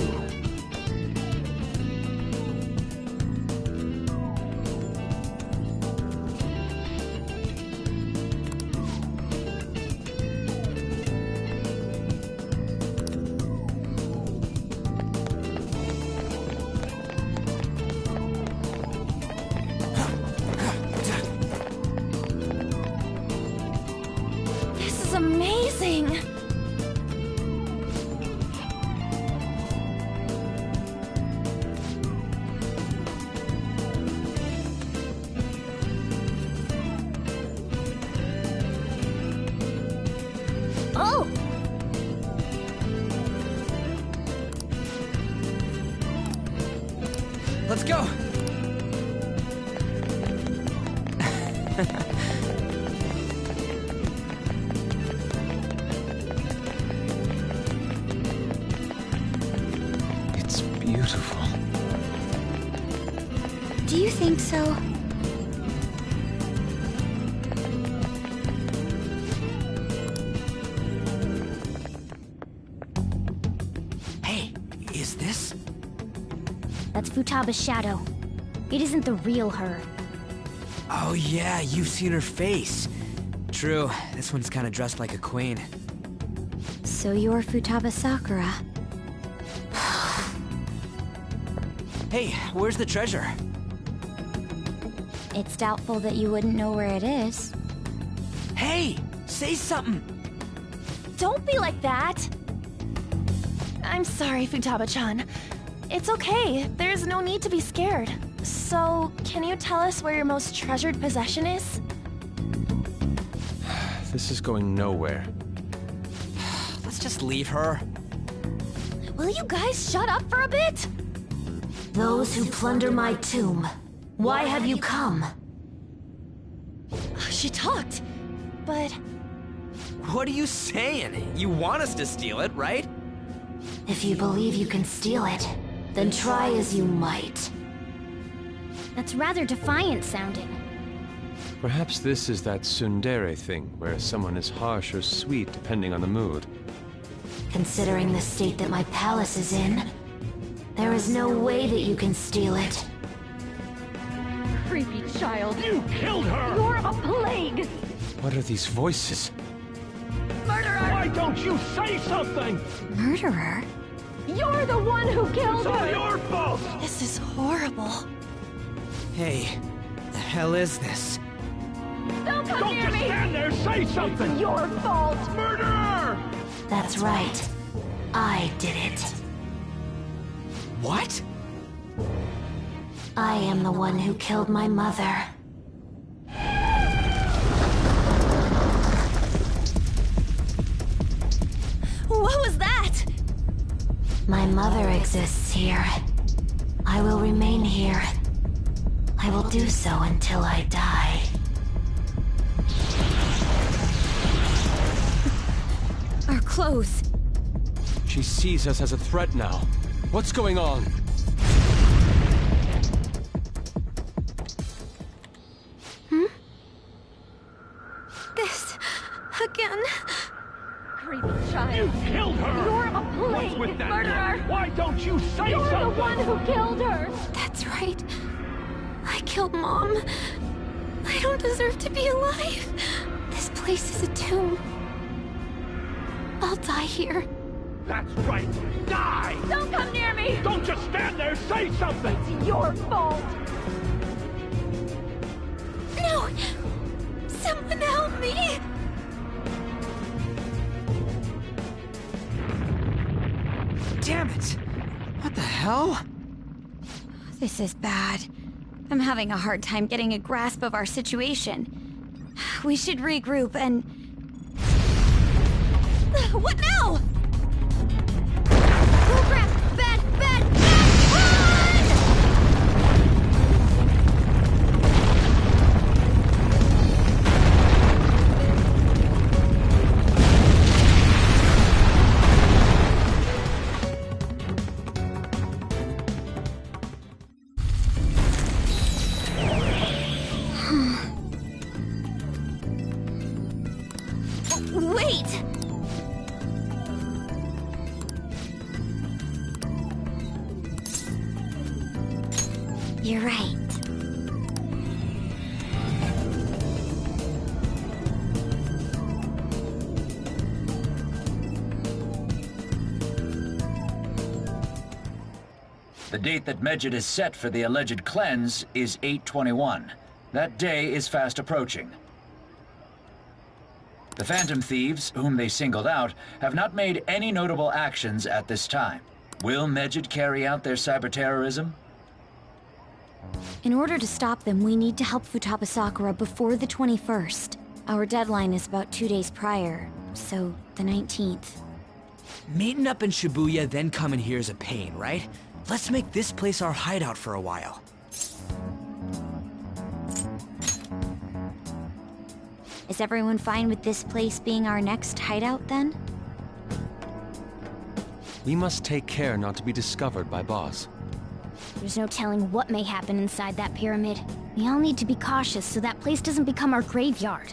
This is amazing! Oh! Let's go! It's beautiful. Do you think so? Hey, is this? That's Futaba's shadow. It isn't the real her. Oh yeah, you've seen her face. True, this one's kinda dressed like a queen. So you're Futaba Sakura. Hey, where's the treasure? It's doubtful that you wouldn't know where it is. Hey, say something. Don't be like that! I'm sorry, Futaba-chan. It's okay, there's no need to be scared. So, can you tell us where your most treasured possession is? This is going nowhere. Let's just leave her. Will you guys shut up for a bit? Those who plunder my tomb, why have you come? She talked, but... What are you saying? You want us to steal it, right? If you believe you can steal it, then try as you might. That's rather defiant sounding. Perhaps this is that tsundere thing, where someone is harsh or sweet depending on the mood. Considering the state that my palace is in, there is no way that you can steal it. Creepy child. You killed her! You're a plague! What are these voices? Murderer! Why don't you say something? Murderer? You're the one who killed her! It's all your fault! This is horrible. Hey, the hell is this? Don't come Don't near just me! stand there, say something! It's your fault! Murderer! That's right. I did it. What? I am the one who killed my mother. What was that? My mother exists here. I will remain here. I I will do so until I die. Our clothes. She sees us as a threat now. What's going on? This... again. Creepy child. You killed her! You're a What's with plague that murderer! girl? Why don't you say You're something? the one who killed her! That's right. I killed Mom. I don't deserve to be alive. This place is a tomb. I'll die here. That's right. Die! Don't come near me! Don't just stand there. Say something. It's your fault! No! Someone help me! Damn it! What the hell? This is bad. I'm having a hard time getting a grasp of our situation. We should regroup and... What now? Oh crap! Bad! Bad! Bad! Wait! You're right. The date that Medjed is set for the alleged cleanse is 8/21. That day is fast approaching. The Phantom Thieves, whom they singled out, have not made any notable actions at this time. Will Medjed carry out their cyber-terrorism? In order to stop them, we need to help Futaba Sakura before the 21st. Our deadline is about 2 days prior, so the 19th. Meeting up in Shibuya, then coming here is a pain, right? Let's make this place our hideout for a while. Is everyone fine with this place being our next hideout, then? We must take care not to be discovered by Boss. There's no telling what may happen inside that pyramid. We all need to be cautious so that place doesn't become our graveyard.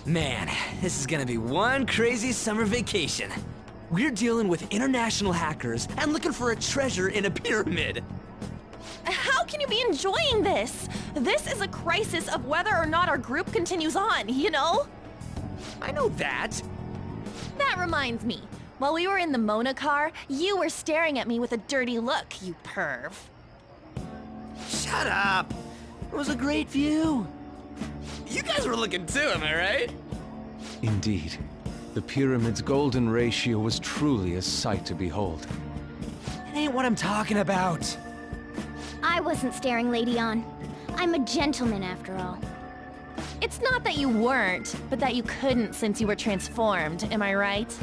Man, this is gonna be one crazy summer vacation. We're dealing with international hackers and looking for a treasure in a pyramid. How can you be enjoying this? This is a crisis of whether or not our group continues on, you know? I know that. That reminds me. While we were in the Mona car, you were staring at me with a dirty look, you perv. Shut up! It was a great view. You guys were looking too, am I right? Indeed. The pyramid's golden ratio was truly a sight to behold. It ain't what I'm talking about. I wasn't staring, Lady On. I'm a gentleman, after all. It's not that you weren't, but that you couldn't since you were transformed, am I right?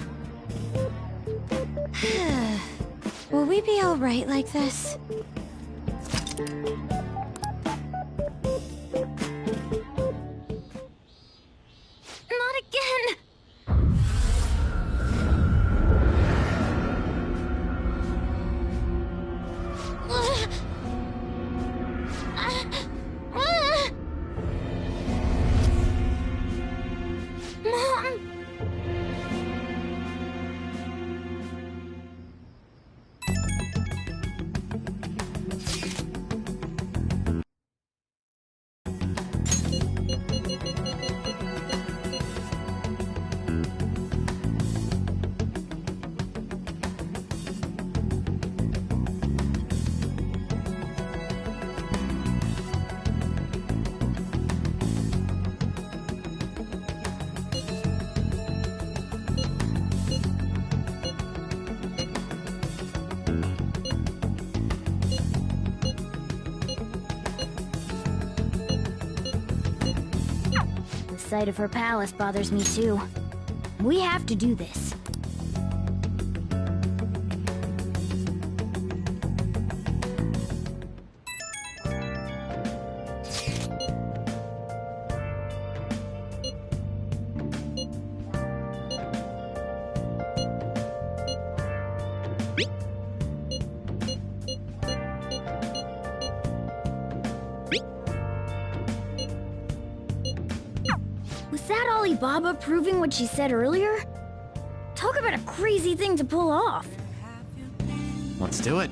Will we be all right like this? Not again! Mom! The sight of her palace bothers me too. We have to do this. Was that Alibaba proving what she said earlier? Talk about a crazy thing to pull off. Let's do it.